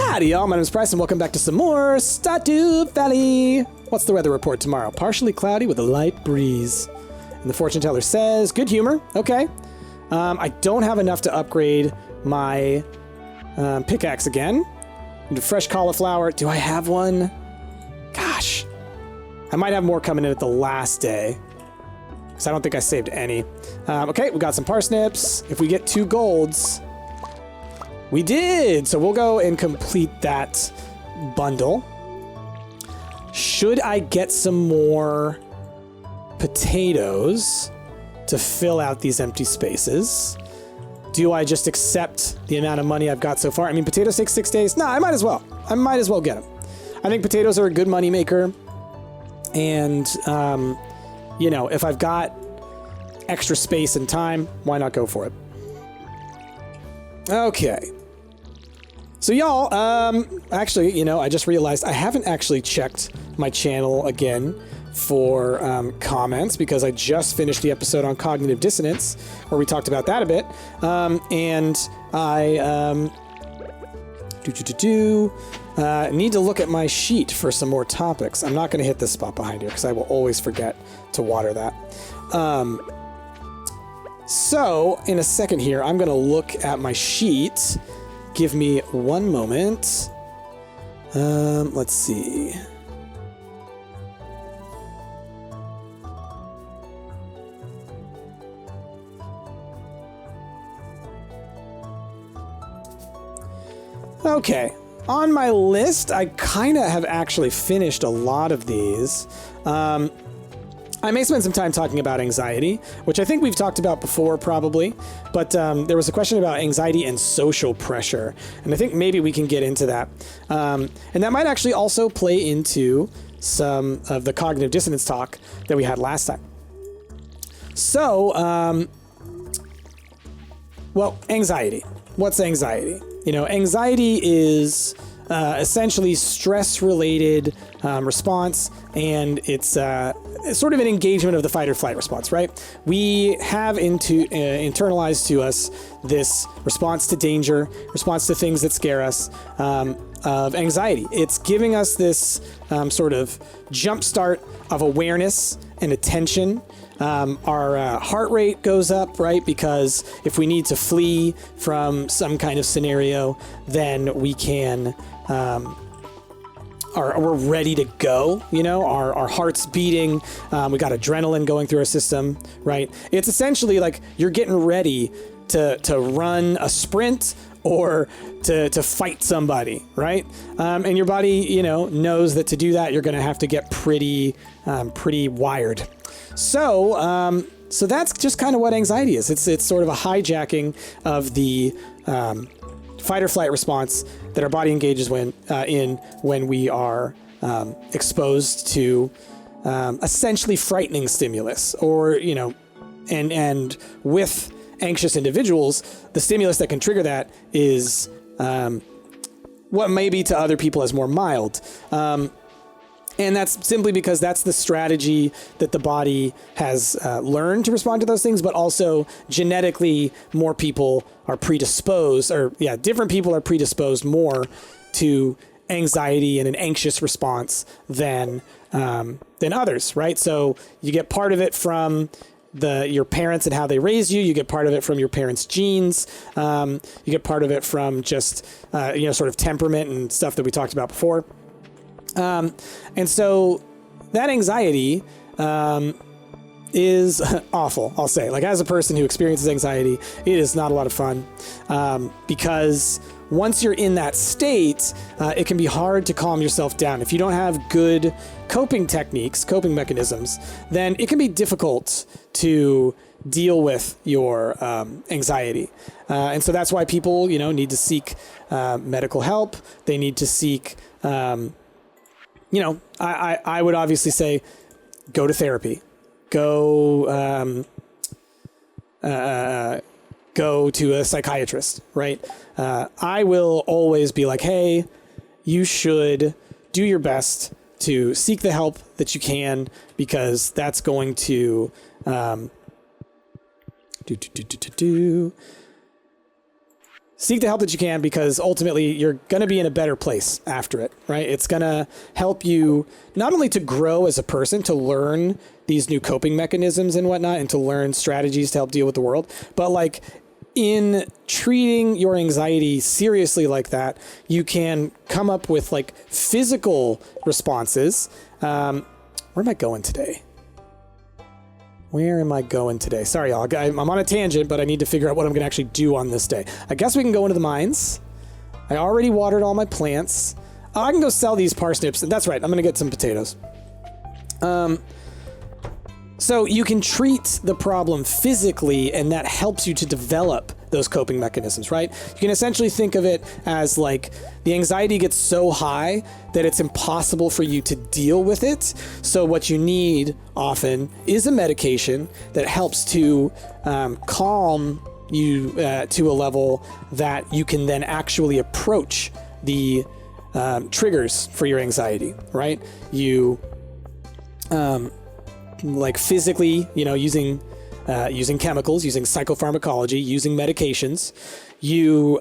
Howdy y'all, my name is Bryce and welcome back to some more Stardew Valley. What's the weather report tomorrow? Partially cloudy with a light breeze. And the fortune teller says, good humor. Okay. I don't have enough to upgrade my pickaxe again. Into fresh cauliflower. Do I have one? Gosh. I might have more coming in at the last day, because I don't think I saved any. Okay, we got some parsnips. If we get 2 golds... We did! So we'll go and complete that bundle. Should I get some more potatoes to fill out these empty spaces? Do I just accept the amount of money I've got so far? I mean, potatoes take 6 days. No, I might as well. I might as well get them. I think potatoes are a good money maker. And, you know, if I've got extra space and time, why not go for it? Okay. So y'all, actually, you know, I just realized I haven't actually checked my channel again for comments, because I just finished the episode on cognitive dissonance where we talked about that a bit. And I need to look at my sheet for some more topics. I'm not going to hit this spot behind here because I will always forget to water that. So, in a second here, I'm going to look at my sheet. Give me one moment. Let's see. Okay. On my list, I kind of have actually finished a lot of these. I may spend some time talking about anxiety, which I think we've talked about before probably, but there was a question about anxiety and social pressure, and I think maybe we can get into that. And that might actually also play into some of the cognitive dissonance talk that we had last time. So, well, anxiety. What's anxiety? You know, anxiety is essentially stress-related response, and it's sort of an engagement of the fight or flight response, right? We have internalized to us this response to danger, response to things that scare us, of anxiety. It's giving us this sort of jump start of awareness and attention. Our heart rate goes up, right? Because if we need to flee from some kind of scenario, then we can... we're ready to go, you know, our heart's beating, we got adrenaline going through our system, right? It's essentially like you're getting ready to run a sprint or to fight somebody, right? And your body, you know, knows that to do that, you're going to have to get pretty wired. So that's just kind of what anxiety is. It's sort of a hijacking of the fight or flight response that our body engages when we are exposed to essentially frightening stimulus, or, you know, and with anxious individuals, the stimulus that can trigger that is what maybe to other people is more mild. And that's simply because that's the strategy that the body has learned to respond to those things, but also genetically more people are predisposed, or different people are predisposed more to anxiety and an anxious response than others, right? So you get part of it from your parents and how they raised you. You get part of it from your parents' genes. You get part of it from just sort of temperament and stuff that we talked about before. And so that anxiety is awful, I'll say. Like, as a person who experiences anxiety, it is not a lot of fun, because once you're in that state, it can be hard to calm yourself down. If you don't have good coping techniques, coping mechanisms, then it can be difficult to deal with your anxiety. And so that's why people, you know, need to seek medical help. They need to seek... you know, I would obviously say go to therapy, go to a psychiatrist, right? I will always be like, hey, you should do your best to seek the help that you can, because that's going to seek the help that you can, because ultimately you're going to be in a better place after it, right? It's going to help you not only to grow as a person, to learn these new coping mechanisms and whatnot, and to learn strategies to help deal with the world, but like in treating your anxiety seriously like that, you can come up with like physical responses. Where am I going today? Where am I going today? Sorry, y'all. I'm on a tangent, but I need to figure out what I'm going to actually do on this day. I guess we can go into the mines. I already watered all my plants. I can go sell these parsnips. That's right. I'm going to get some potatoes. So you can treat the problem physically, and that helps you to develop those coping mechanisms, right? You can essentially think of it as like the anxiety gets so high that it's impossible for you to deal with it. So what you need often is a medication that helps to calm you to a level that you can then actually approach the triggers for your anxiety, right? You like physically, using chemicals, using psychopharmacology, using medications, you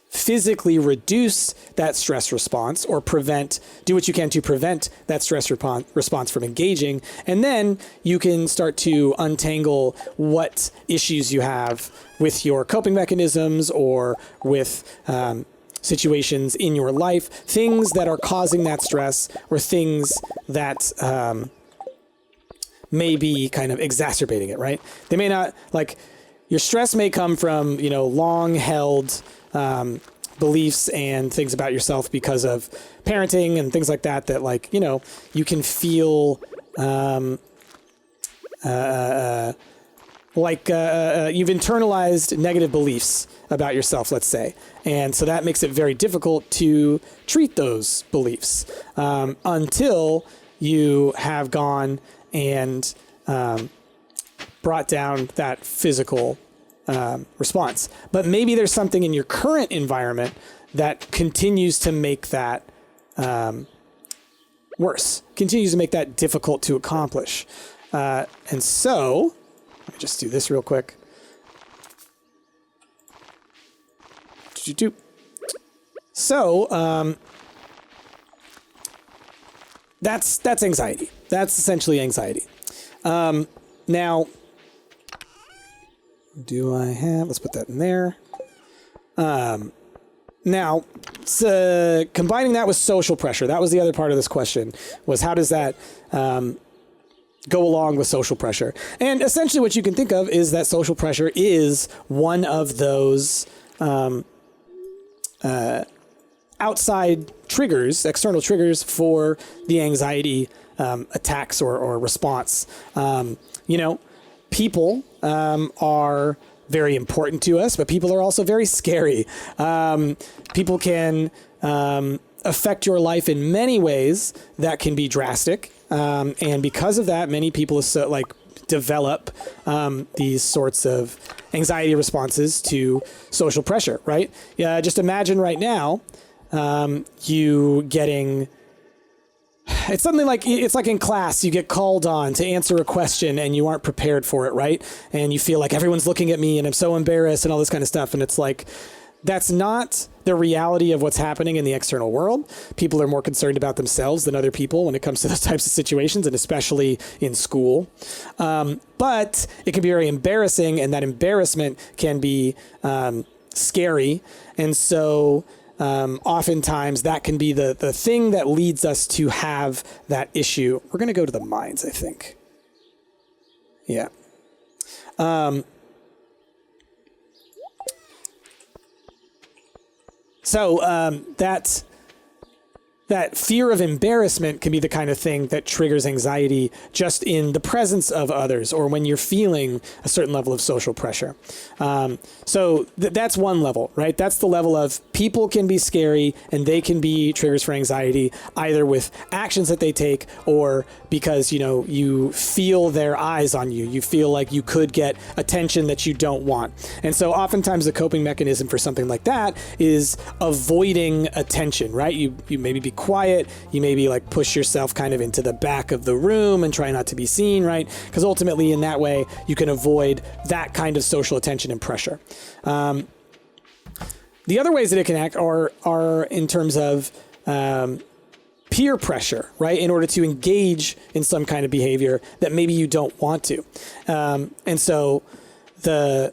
physically reduce that stress response, or do what you can to prevent that stress response from engaging. And then you can start to untangle what issues you have with your coping mechanisms, or with situations in your life, things that are causing that stress, or things that may be kind of exacerbating it, right? They may not, like, your stress may come from, long held beliefs and things about yourself because of parenting and things like that, like, you can feel you've internalized negative beliefs about yourself, let's say. And so that makes it very difficult to treat those beliefs until you have gone and brought down that physical response. But maybe there's something in your current environment that continues to make that worse, continues to make that difficult to accomplish. And so, let me just do this real quick. So, that's anxiety. That's essentially anxiety. Now, let's put that in there. Now, combining that with social pressure, that was the other part of this question, was how does that go along with social pressure? And essentially what you can think of is that social pressure is one of those outside triggers, external triggers for the anxiety attacks or response. People are very important to us, but people are also very scary. People can affect your life in many ways that can be drastic. And because of that, many people develop these sorts of anxiety responses to social pressure, right? Yeah, just imagine right now, you getting... It's something like, it's like in class, you get called on to answer a question and you aren't prepared for it, right? And you feel like everyone's looking at me and I'm so embarrassed and all this kind of stuff. And it's like, that's not the reality of what's happening in the external world. People are more concerned about themselves than other people when it comes to those types of situations, and especially in school. But it can be very embarrassing, and that embarrassment can be scary. And so oftentimes that can be the thing that leads us to have that issue. We're going to go to the mines, I think. Yeah. So that fear of embarrassment can be the kind of thing that triggers anxiety just in the presence of others, or when you're feeling a certain level of social pressure. So that's one level, right? That's the level of people can be scary and they can be triggers for anxiety, either with actions that they take or because, you feel their eyes on you. You feel like you could get attention that you don't want. And so oftentimes the coping mechanism for something like that is avoiding attention, right? You maybe be quiet, you maybe push yourself kind of into the back of the room and try not to be seen, right? Because ultimately in that way you can avoid that kind of social attention and pressure. The other ways that it can act are in terms of peer pressure, right? In order to engage in some kind of behavior that maybe you don't want to. And so the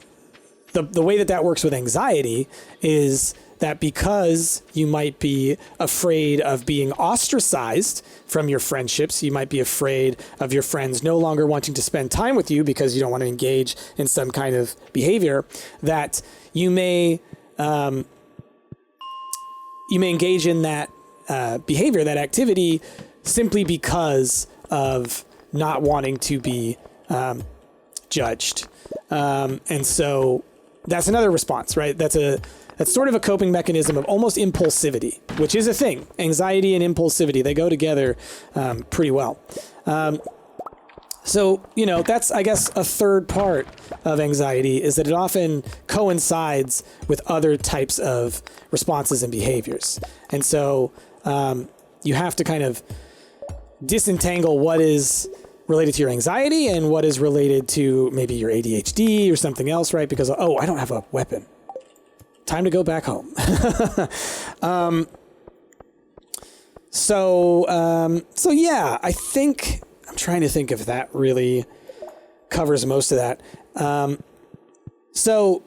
way that works with anxiety is that because you might be afraid of being ostracized from your friendships, you might be afraid of your friends no longer wanting to spend time with you because you don't want to engage in some kind of behavior, that you may engage in that behavior, that activity, simply because of not wanting to be judged. And so that's another response, right? That's sort of a coping mechanism of almost impulsivity, which is a thing. Anxiety and impulsivity, they go together pretty well. So, that's, I guess, a third part of anxiety, is that it often coincides with other types of responses and behaviors. And so you have to kind of disentangle what is related to your anxiety and what is related to maybe your ADHD or something else, right? Because, I don't have a weapon. Time to go back home. So yeah, I'm trying to think if that really covers most of that. So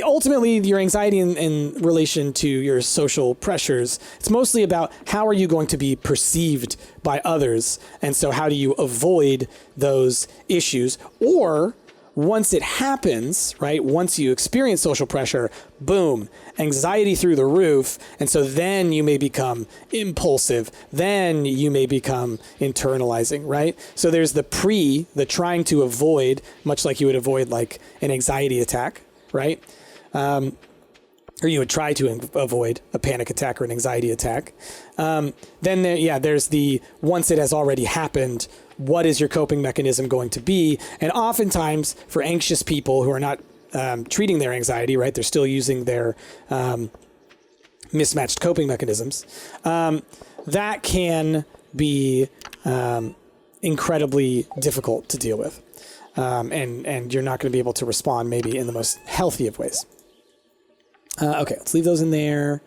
ultimately, your anxiety in relation to your social pressures, it's mostly about how are you going to be perceived by others? And so how do you avoid those issues? Or once it happens, right, once you experience social pressure, boom, anxiety through the roof. And so then you may become impulsive. Then you may become internalizing, right? So there's the trying to avoid, much like you would avoid like an anxiety attack, right? Or you would try to avoid a panic attack or an anxiety attack. Then there's the once it has already happened, what is your coping mechanism going to be? And oftentimes for anxious people who are not treating their anxiety, right, they're still using their mismatched coping mechanisms, that can be incredibly difficult to deal with. And you're not going to be able to respond maybe in the most healthy of ways. Okay, let's leave those in there.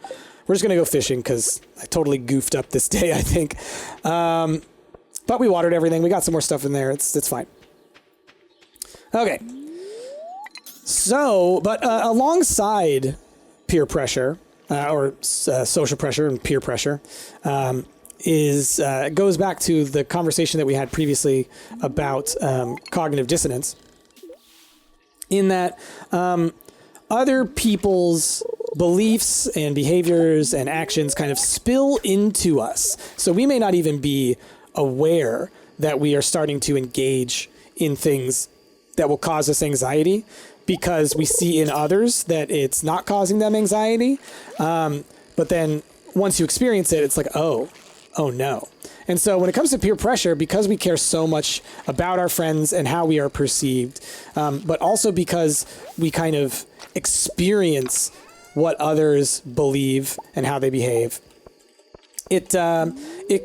We're just going to go fishing because I totally goofed up this day, I think. But we watered everything. We got some more stuff in there. It's fine. Okay. So, but alongside peer pressure, or social pressure and peer pressure, goes back to the conversation that we had previously about cognitive dissonance, in that other people's beliefs and behaviors and actions kind of spill into us. So we may not even be aware that we are starting to engage in things that will cause us anxiety because we see in others that it's not causing them anxiety. But then once you experience it, it's like, oh no. And so when it comes to peer pressure, because we care so much about our friends and how we are perceived, but also because we kind of experience what others believe and how they behave, it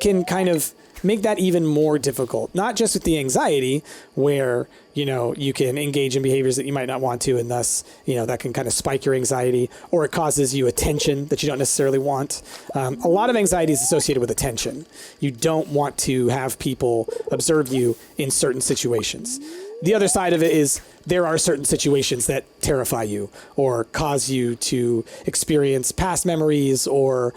can kind of make that even more difficult. Not just with the anxiety, where you can engage in behaviors that you might not want to, and thus that can kind of spike your anxiety, or it causes you attention that you don't necessarily want. A lot of anxiety is associated with attention. You don't want to have people observe you in certain situations. The other side of it is there are certain situations that terrify you or cause you to experience past memories or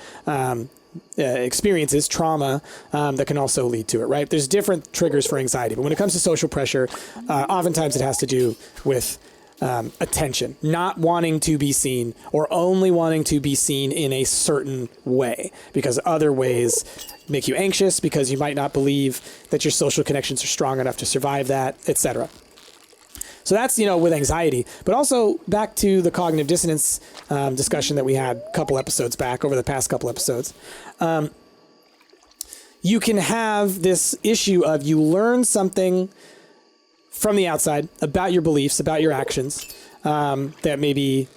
experiences, trauma, that can also lead to it, right? There's different triggers for anxiety, but when it comes to social pressure, oftentimes it has to do with attention, not wanting to be seen or only wanting to be seen in a certain way, because other ways make you anxious because you might not believe that your social connections are strong enough to survive that, etc. So that's, with anxiety, but also back to the cognitive dissonance discussion that we had a couple episodes back, over the past couple episodes. You can have this issue of you learn something from the outside about your beliefs, about your actions, that may be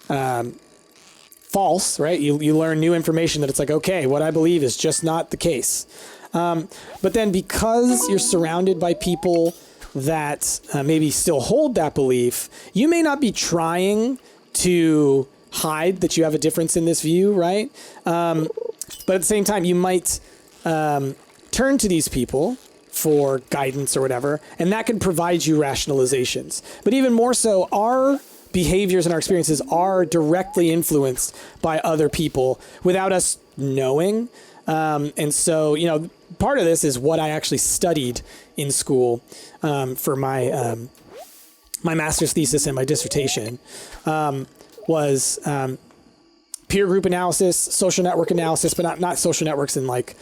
false, right? You learn new information that it's like, okay, what I believe is just not the case. But then because you're surrounded by people that maybe still hold that belief, you may not be trying to hide that you have a difference in this view, right? But at the same time, you might turn to these people for guidance or whatever, and that can provide you rationalizations. But even more so, our behaviors and our experiences are directly influenced by other people without us knowing. And so, you know, part of this is what I actually studied in school for my my master's thesis and my dissertation was peer group analysis, social network analysis, but not social networks in like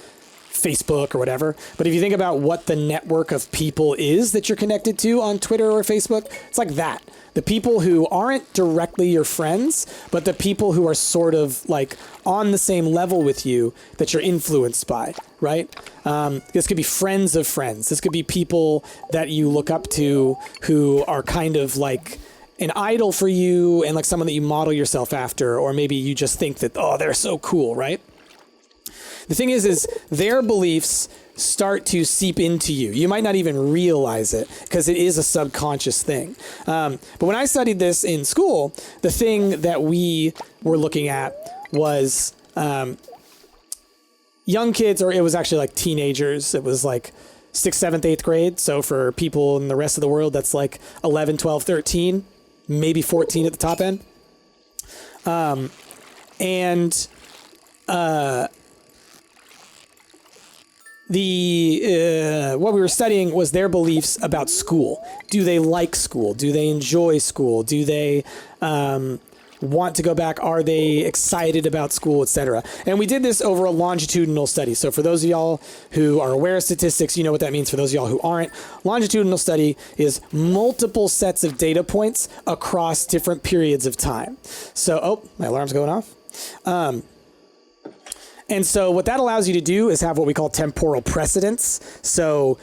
Facebook or whatever. But if you think about what the network of people is that you're connected to on Twitter or Facebook, it's like that. The people who aren't directly your friends, but the people who are sort of like on the same level with you that you're influenced by, right? This could be friends of friends. This could be people that you look up to who are kind of like an idol for you and like someone that you model yourself after, or maybe you just think that, oh, they're so cool, right? The thing is their beliefs start to seep into you. You might not even realize it because it is a subconscious thing. But when I studied this in school, the thing that we were looking at was young kids, or it was actually like teenagers. It was like 6th, 7th, 8th grade. So for people in the rest of the world, that's like 11, 12, 13, maybe 14 at the top end. What we were studying was their beliefs about school. Do they like school? Do they enjoy school? Do they want to go back? Are they excited about school, etc.? And we did this over a longitudinal study. So for those of y'all who are aware of statistics, you know what that means. For those of y'all who aren't, longitudinal study is multiple sets of data points across different periods of time. So, oh, my alarm's going off. And so what that allows you to do is have what we call temporal precedence. So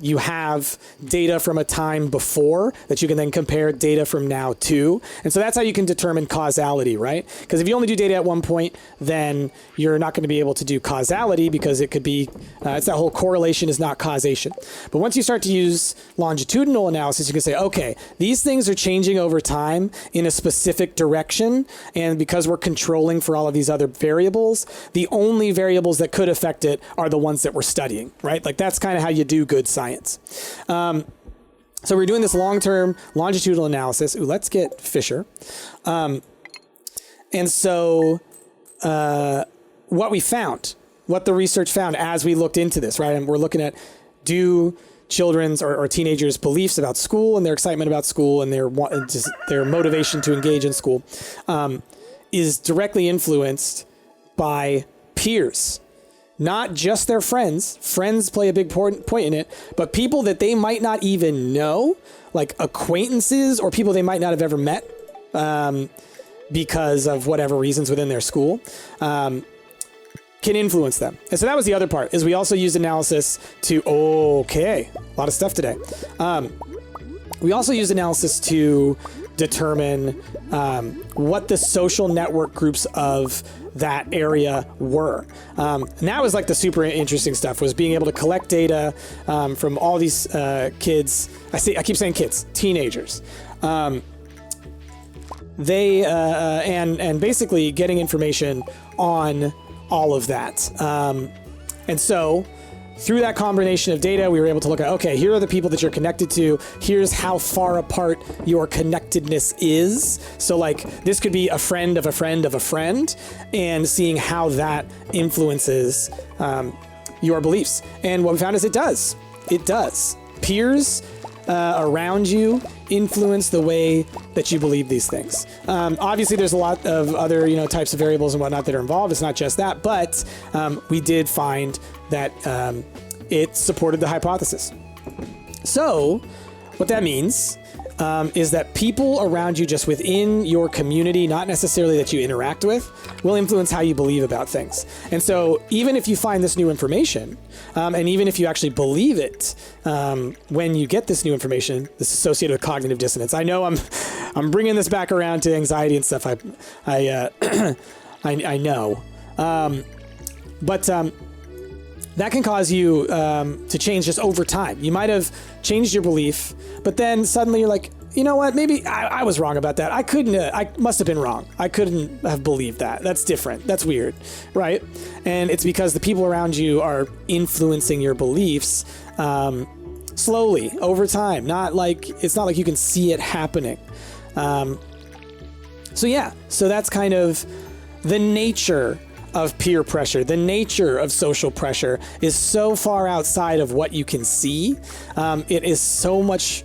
you have data from a time before that you can then compare data from now to. And so that's how you can determine causality, right? Because if you only do data at one point, then you're not going to be able to do causality because it could be, it's that whole correlation is not causation. But once you start to use longitudinal analysis, you can say, okay, these things are changing over time in a specific direction. And because we're controlling for all of these other variables, the only variables that could affect it are the ones that we're studying, right? Like that's kind of how you do good science. So we're doing this long-term longitudinal analysis. Ooh, let's get Fisher. And so what we found, what the research found as we looked into this, right? And we're looking at do children's or teenagers' beliefs about school and their excitement about school and their motivation to engage in school is directly influenced by peers, not just their friends. Friends play a big point in it, but people that they might not even know, like acquaintances or people they might not have ever met because of whatever reasons within their school, can influence them. And so that was the other part, is we also used analysis to, okay, a lot of stuff today. We also used analysis to determine what the social network groups of that area were. And that was like the super interesting stuff, was being able to collect data from all these kids. I keep saying kids, teenagers. They and basically getting information on all of that. And so through that combination of data, we were able to look at, okay, here are the people that you're connected to. Here's how far apart your connectedness is. So like this could be a friend of a friend of a friend, and seeing how that influences your beliefs. And what we found is it does. It does. Peers around you influence the way that you believe these things. Obviously, there's a lot of other types of variables and whatnot that are involved. It's not just that, but we did find that it supported the hypothesis. So what that means is that people around you just within your community, not necessarily that you interact with, will influence how you believe about things. And so even if you find this new information, and even if you actually believe it, when you get this new information, this is associated with cognitive dissonance. I know I'm bringing this back around to anxiety and stuff. I know. But that can cause you to change just over time. You might have changed your belief, but then suddenly you're like, you know what? Maybe I was wrong about that. I must have been wrong. I couldn't have believed that. That's different. That's weird, right? And it's because the people around you are influencing your beliefs slowly over time. It's not like you can see it happening. So that's kind of the nature of peer pressure. The nature of social pressure is so far outside of what you can see. It is so much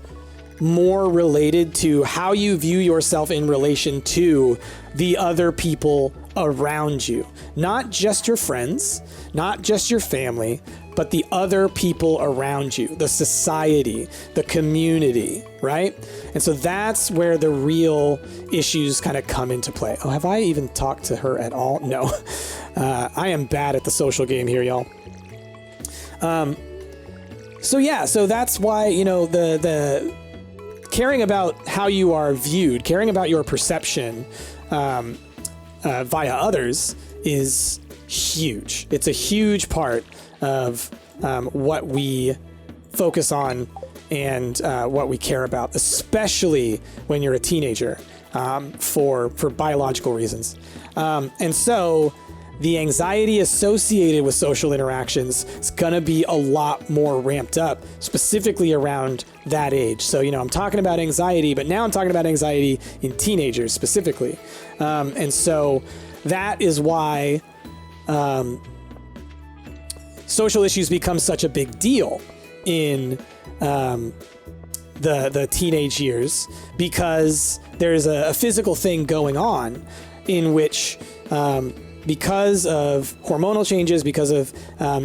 more related to how you view yourself in relation to the other people around you. Not just your friends, not just your family, but the other people around you, the society, the community, right? And so that's where the real issues kind of come into play. Oh, have I even talked to her at all? No. I am bad at the social game here, y'all. So that's why, the caring about how you are viewed, caring about your perception via others is huge. It's a huge part of what we focus on and what we care about, especially when you're a teenager, for biological reasons. And so the anxiety associated with social interactions is going to be a lot more ramped up, specifically around that age. So, I'm talking about anxiety, but now I'm talking about anxiety in teenagers specifically. And so that is why social issues become such a big deal in the teenage years, because there's a physical thing going on in which because of hormonal changes, because of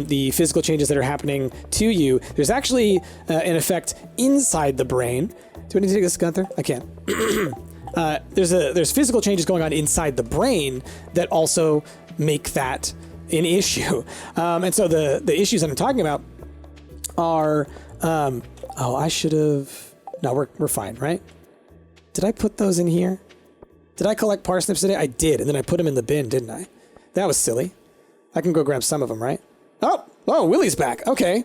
the physical changes that are happening to you, there's actually an effect inside the brain. Do I need to take this, Gunther? I can't. There's physical changes going on inside the brain that also make that an issue. And so the issues that I'm talking about are, I should have, no, we're fine, right? Did I put those in here? Did I collect parsnips today? I did, and then I put them in the bin, didn't I? That was silly. I can go grab some of them, right? Oh, Willie's back. Okay.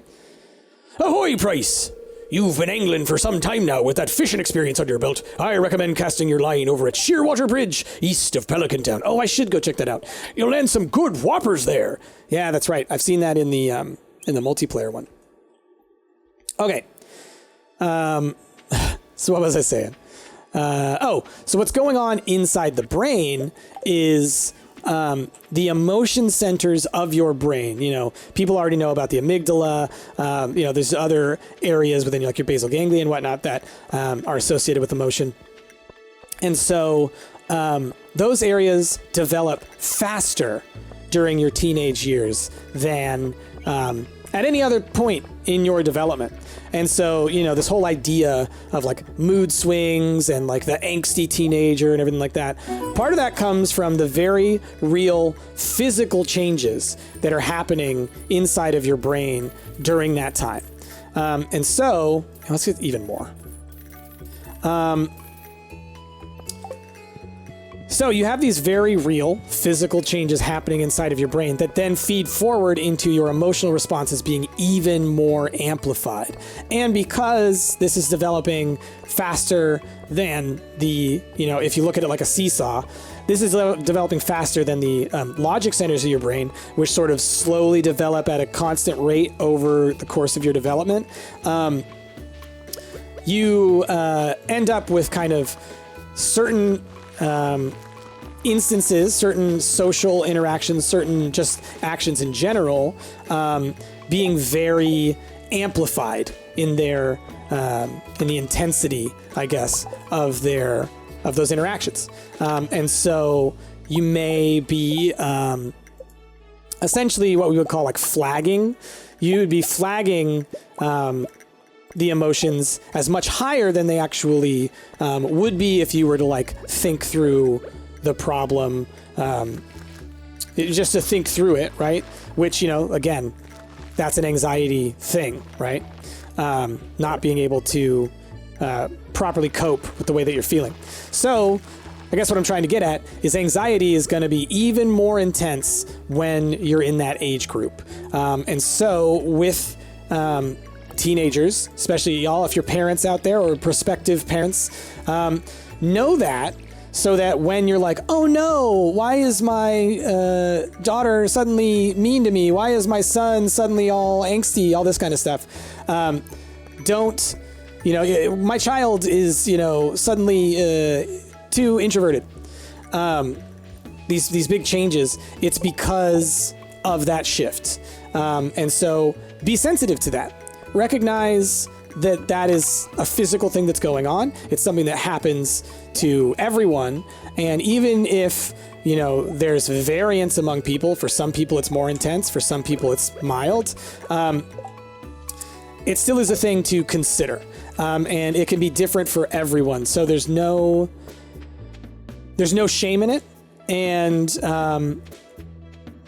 Ahoy, Price! You've been angling for some time now with that fishing experience under your belt. I recommend casting your line over at Shearwater Bridge, east of Pelican Town. Oh, I should go check that out. You'll land some good whoppers there. Yeah, that's right. I've seen that in the multiplayer one. Okay. So what was I saying? So what's going on inside the brain is the emotion centers of your brain. People already know about the amygdala. There's other areas within like your basal ganglia and whatnot that are associated with emotion. And so those areas develop faster during your teenage years than at any other point in your development. And so, this whole idea of like mood swings and like the angsty teenager and everything like that, part of that comes from the very real physical changes that are happening inside of your brain during that time. And so, let's get even more. So you have these very real physical changes happening inside of your brain that then feed forward into your emotional responses being even more amplified. And because this is developing faster than if you look at it like a seesaw, this is developing faster than the logic centers of your brain, which sort of slowly develop at a constant rate over the course of your development. You end up with kind of certain instances, certain social interactions, certain just actions in general, being very amplified in their in the intensity, I guess, of those interactions. And so you may be essentially what we would call like flagging. You would be flagging the emotions as much higher than they actually would be if you were to like think through the problem, just to think through it, right? Which, again, that's an anxiety thing, right? Not being able to properly cope with the way that you're feeling. So I guess what I'm trying to get at is anxiety is going to be even more intense when you're in that age group. And so with teenagers, especially y'all, if you're parents out there or prospective parents, know that, so that when you're like, oh no, why is my daughter suddenly mean to me? Why is my son suddenly all angsty? All this kind of stuff. Don't, my child is, suddenly too introverted. These big changes, it's because of that shift. And so be sensitive to that. Recognize that is a physical thing that's going on. It's something that happens to everyone. And even if, there's variance among people, for some people it's more intense, for some people it's mild, it still is a thing to consider. And it can be different for everyone. So there's no shame in it. And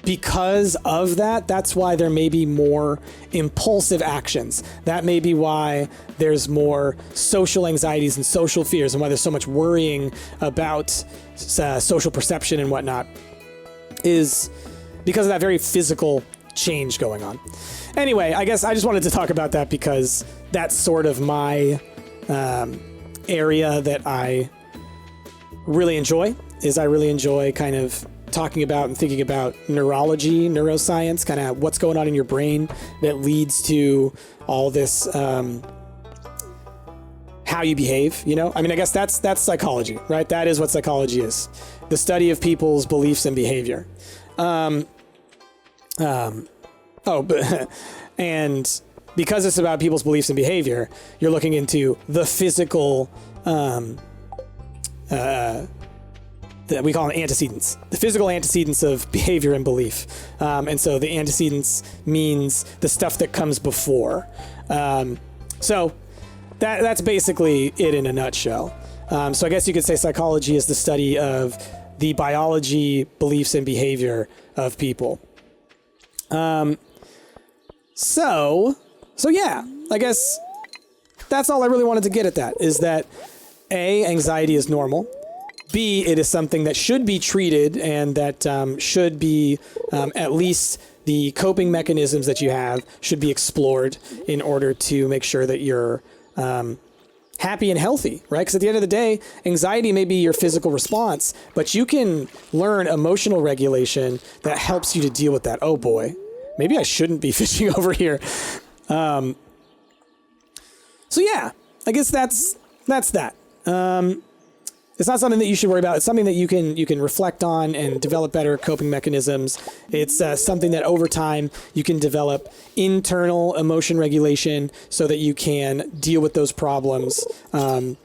because of that, that's why there may be more impulsive actions. That may be why there's more social anxieties and social fears, and why there's so much worrying about social perception and whatnot, is because of that very physical change going on. Anyway, I guess I just wanted to talk about that because that's sort of my area that I really enjoy. I really enjoy kind of talking about and thinking about neurology, neuroscience, kind of what's going on in your brain that leads to all this, how you behave, I mean, I guess that's psychology, right? That is what psychology is. The study of people's beliefs and behavior. And because it's about people's beliefs and behavior, you're looking into the physical, that we call them antecedents, the physical antecedents of behavior and belief. And so the antecedents means the stuff that comes before. So that's basically it in a nutshell. So I guess you could say psychology is the study of the biology, beliefs, and behavior of people. So yeah, I guess that's all I really wanted to get at that, is that A, anxiety is normal. B, it is something that should be treated, and that should be, at least the coping mechanisms that you have should be explored in order to make sure that you're happy and healthy, right? Because at the end of the day, anxiety may be your physical response, but you can learn emotional regulation that helps you to deal with that. Oh boy, maybe I shouldn't be fishing over here. So yeah, I guess that's that. It's not something that you should worry about. It's something that you can reflect on and develop better coping mechanisms. It's something that over time you can develop internal emotion regulation so that you can deal with those problems in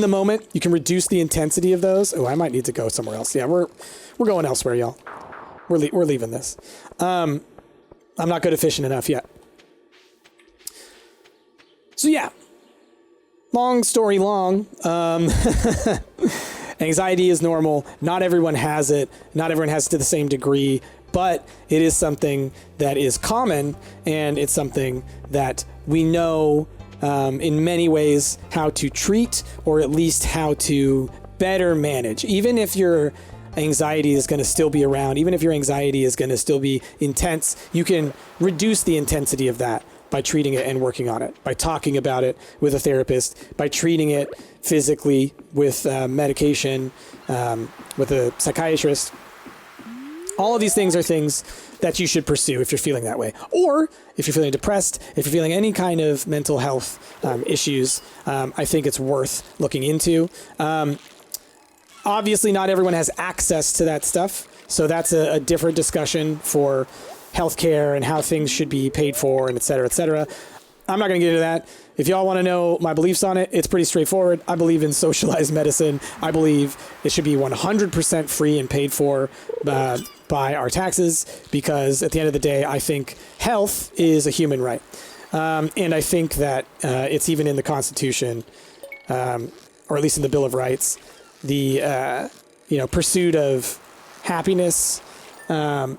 the moment. You can reduce the intensity of those. Oh, I might need to go somewhere else. Yeah, we're going elsewhere, y'all. We're leaving this. I'm not good at fishing enough yet. So yeah. Long story long, anxiety is normal. Not everyone has it. Not everyone has it to the same degree, but it is something that is common, and it's something that we know in many ways how to treat, or at least how to better manage. Even if your anxiety is going to still be around, even if your anxiety is going to still be intense, you can reduce the intensity of that by treating it and working on it, by talking about it with a therapist, by treating it physically with medication, with a psychiatrist. All of these things are things that you should pursue if you're feeling that way. Or if you're feeling depressed, if you're feeling any kind of mental health issues, I think it's worth looking into. Obviously, not everyone has access to that stuff, so that's a different discussion for healthcare and how things should be paid for, and et cetera, et cetera. I'm not going to get into that. If y'all want to know my beliefs on it, it's pretty straightforward. I believe in socialized medicine. I believe it should be 100% free and paid for by our taxes, because at the end of the day, I think health is a human right. And I think that it's even in the Constitution, or at least in the Bill of Rights, the pursuit of happiness, all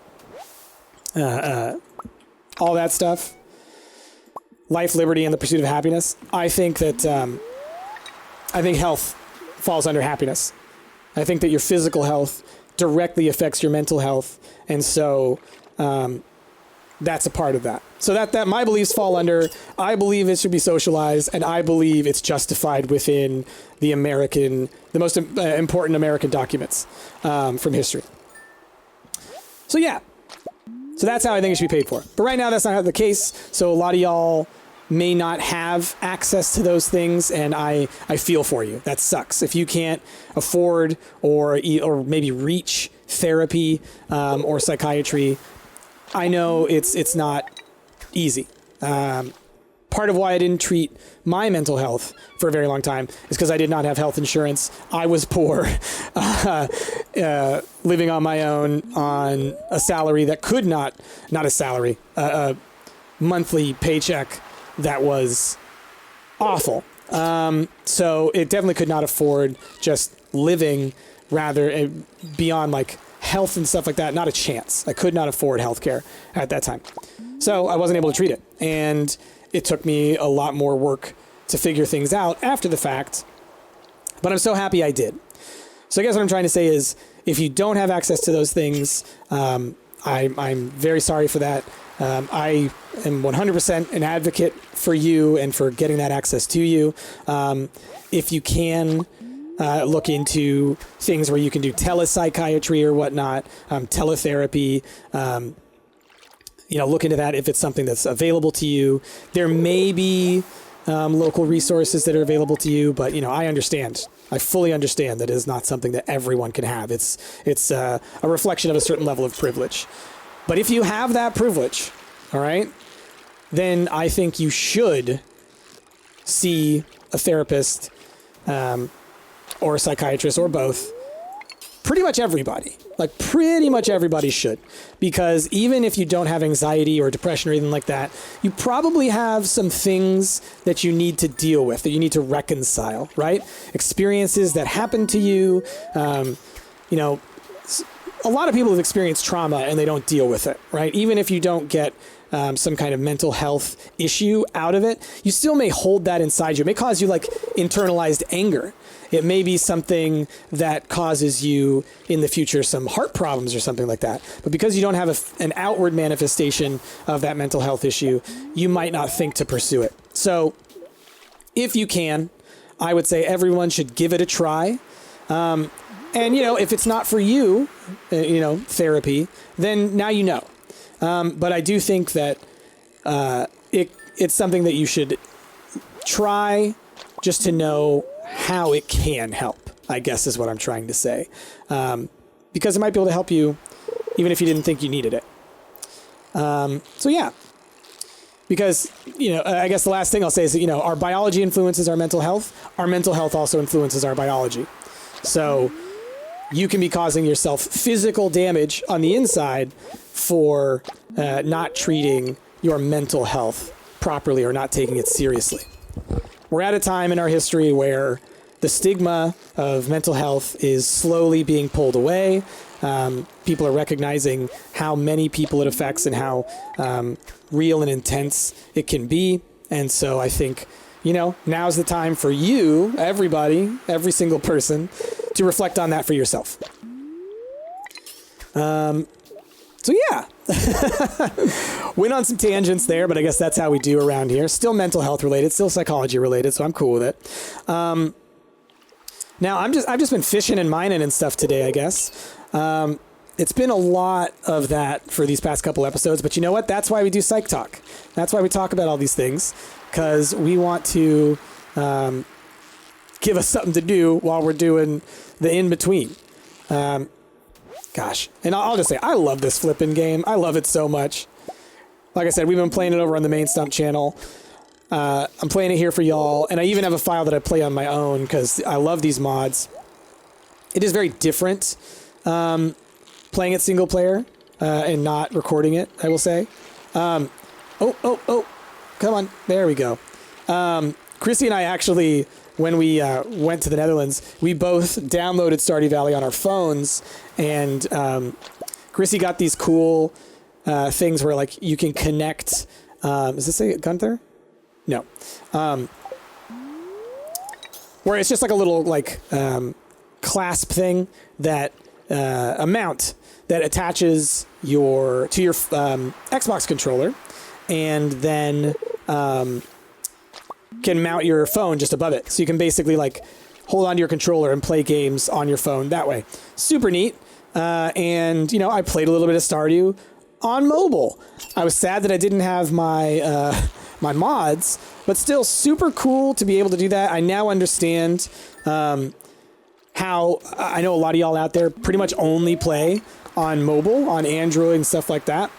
that stuff, life, liberty, and the pursuit of happiness. I think that I think health falls under happiness. I think that your physical health directly affects your mental health, and so that's a part of that. So that my beliefs fall under, I believe it should be socialized, and I believe it's justified within the most important American documents from history. So yeah, so that's how I think it should be paid for. But right now that's not the case. So a lot of y'all may not have access to those things, and I feel for you. That sucks. If you can't afford or maybe reach therapy or psychiatry, I know it's not easy. Part of why I didn't treat my mental health for a very long time is because I did not have health insurance. I was poor, living on my own on a salary that could not a salary, a monthly paycheck that was awful. So it definitely could not afford just living beyond like health and stuff like that. Not a chance. I could not afford healthcare at that time. So I wasn't able to treat it. And it took me a lot more work to figure things out after the fact. But I'm so happy I did. So I guess what I'm trying to say is if you don't have access to those things, I'm very sorry for that. I am 100% an advocate for you and for getting that access to you. If you can look into things where you can do telepsychiatry or whatnot, teletherapy, look into that if it's something that's available to you. There may be local resources that are available to you, but I understand. I fully understand that it is not something that everyone can have. It's a reflection of a certain level of privilege. But if you have that privilege, all right, then I think you should see a therapist or a psychiatrist or both. Pretty much everybody. Like pretty much everybody should. Because even if you don't have anxiety or depression or anything like that, you probably have some things that you need to deal with, that you need to reconcile, right? Experiences that happen to you, a lot of people have experienced trauma and they don't deal with it, right? Even if you don't get some kind of mental health issue out of it, you still may hold that inside you. It may cause you like internalized anger. It may be something that causes you in the future some heart problems or something like that. But because you don't have an outward manifestation of that mental health issue, you might not think to pursue it. So if you can, I would say everyone should give it a try. And, if it's not for you, therapy, then now you know. But I do think that it's something that you should try just to know how it can help, I guess is what I'm trying to say. Because it might be able to help you even if you didn't think you needed it. So yeah. Because, I guess the last thing I'll say is that, our biology influences our mental health. Our mental health also influences our biology. So you can be causing yourself physical damage on the inside for not treating your mental health properly or not taking it seriously. We're at a time in our history where the stigma of mental health is slowly being pulled away. People are recognizing how many people it affects and how real and intense it can be. And so I think, now's the time for you, everybody, every single person, to reflect on that for yourself. So yeah, went on some tangents there, but I guess that's how we do around here. Still mental health related, still psychology related, so I'm cool with it. Now I've just been fishing and mining and stuff today, I guess. It's been a lot of that for these past couple episodes, but you know what? That's why we do Psych Talk. That's why we talk about all these things, because we want to give us something to do while we're doing the in-between. Gosh, and I'll just say, I love this flipping game. I love it so much. Like I said, we've been playing it over on the main Stumpt channel. I'm playing it here for y'all, and I even have a file that I play on my own because I love these mods. It is very different playing it single player and not recording it, I will say. Come on, there we go. Chrissy and I actually, when we went to the Netherlands, we both downloaded Stardew Valley on our phones, and Chrissy got these cool things where like you can connect. Is this a Gunther? No. Where it's just like a little like clasp thing that a mount that attaches to your Xbox controller, and then can mount your phone just above it. So you can basically like hold onto your controller and play games on your phone that way. Super neat. And, you know, I played a little bit of Stardew on mobile. I was sad that I didn't have my my mods, but still super cool to be able to do that. I now understand how I know a lot of y'all out there pretty much only play on mobile, on Android and stuff like that.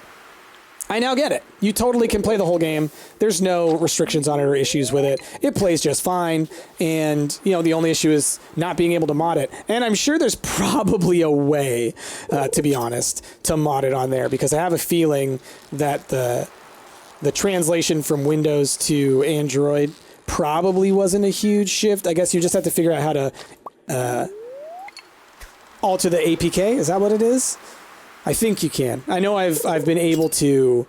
I now get it. You totally can play the whole game. There's no restrictions on it or issues with it. It plays just fine. And, you know, the only issue is not being able to mod it. And I'm sure there's probably a way, to be honest, to mod it on there, because I have a feeling that the translation from Windows to Android probably wasn't a huge shift. I guess you just have to figure out how to alter the APK. Is that what it is? I think you can. I know I've been able to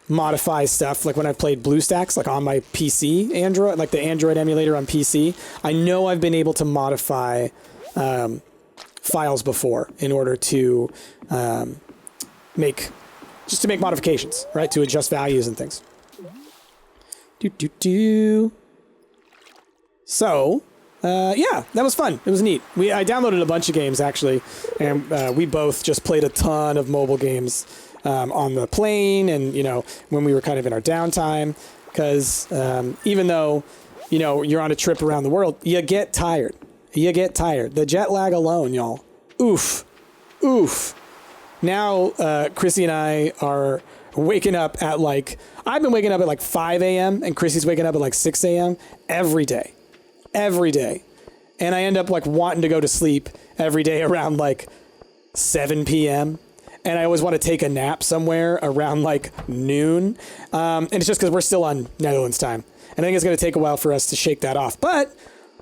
modify stuff, like when I've played BlueStacks, like on my PC, Android, like the Android emulator on PC. I know I've been able to modify files before in order to make modifications, right? To adjust values and things. So, yeah, that was fun. It was neat. I downloaded a bunch of games, actually, and we both just played a ton of mobile games on the plane and, you know, when we were kind of in our downtime, because even though, you know, you're on a trip around the world, you get tired. You get tired. The jet lag alone, y'all. Oof. Oof. Now, Chrissy and I are waking up at like, I've been waking up at like 5 a.m. and Chrissy's waking up at like 6 a.m. every day. Every day. And I end up like wanting to go to sleep every day around like 7 p.m. And I always want to take a nap somewhere around like noon. And it's just because we're still on Netherlands time. And I think it's going to take a while for us to shake that off. But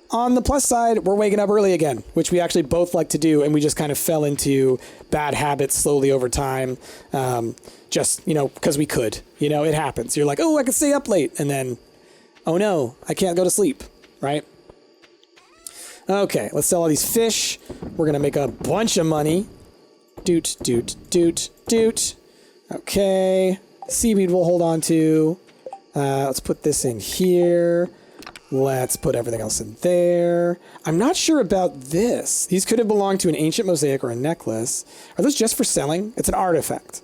on the plus side, we're waking up early again, which we actually both like to do. And we just kind of fell into bad habits slowly over time. Just, you know, because we could. You know, it happens. You're like, oh, I could stay up late. And then, oh no, I can't go to sleep. Right? Okay, let's sell all these fish. We're going to make a bunch of money. Doot, doot, doot, doot. Okay. Seaweed we'll hold on to. Let's put this in here. Let's put everything else in there. I'm not sure about this. These could have belonged to an ancient mosaic or a necklace. Are those just for selling? It's an artifact.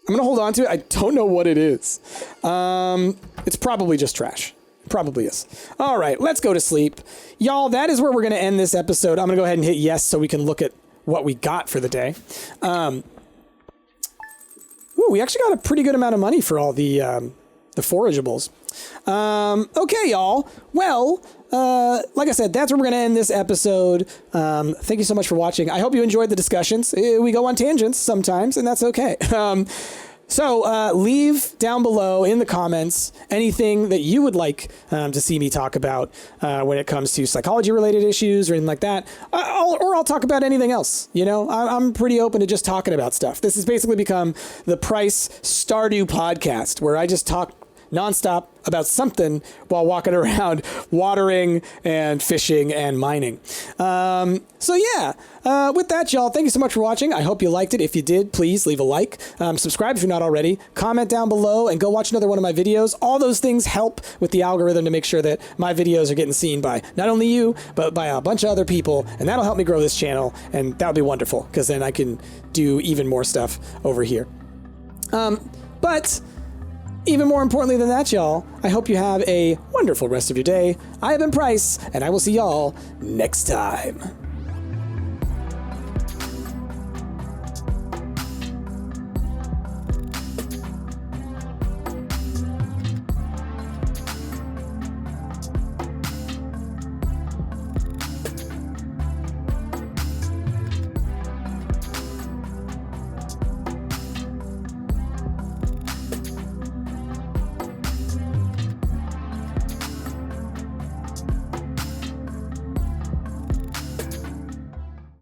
I'm going to hold on to it. I don't know what it is. It's probably just trash. Probably is. All right, let's go to sleep. Y'all, that is where we're going to end this episode. I'm going to go ahead and hit yes so we can look at what we got for the day. Ooh, we actually got a pretty good amount of money for all the forageables. Okay, y'all. Well, like I said, that's where we're going to end this episode. Thank you so much for watching. I hope you enjoyed the discussions. We go on tangents sometimes, and that's okay. So leave down below in the comments anything that you would like to see me talk about when it comes to psychology-related issues or anything like that. Or I'll talk about anything else. You know, I'm pretty open to just talking about stuff. This has basically become the Price Stardew podcast, where I just talk nonstop about something while walking around watering and fishing and mining. So yeah, with that, y'all, thank you so much for watching. I hope you liked it. If you did, please leave a like, subscribe if you're not already, comment down below, and go watch another one of my videos. All those things help with the algorithm to make sure that my videos are getting seen by not only you, but by a bunch of other people, and that'll help me grow this channel, and that'll be wonderful, because then I can do even more stuff over here. But even more importantly than that, y'all, I hope you have a wonderful rest of your day. I have been Price, and I will see y'all next time.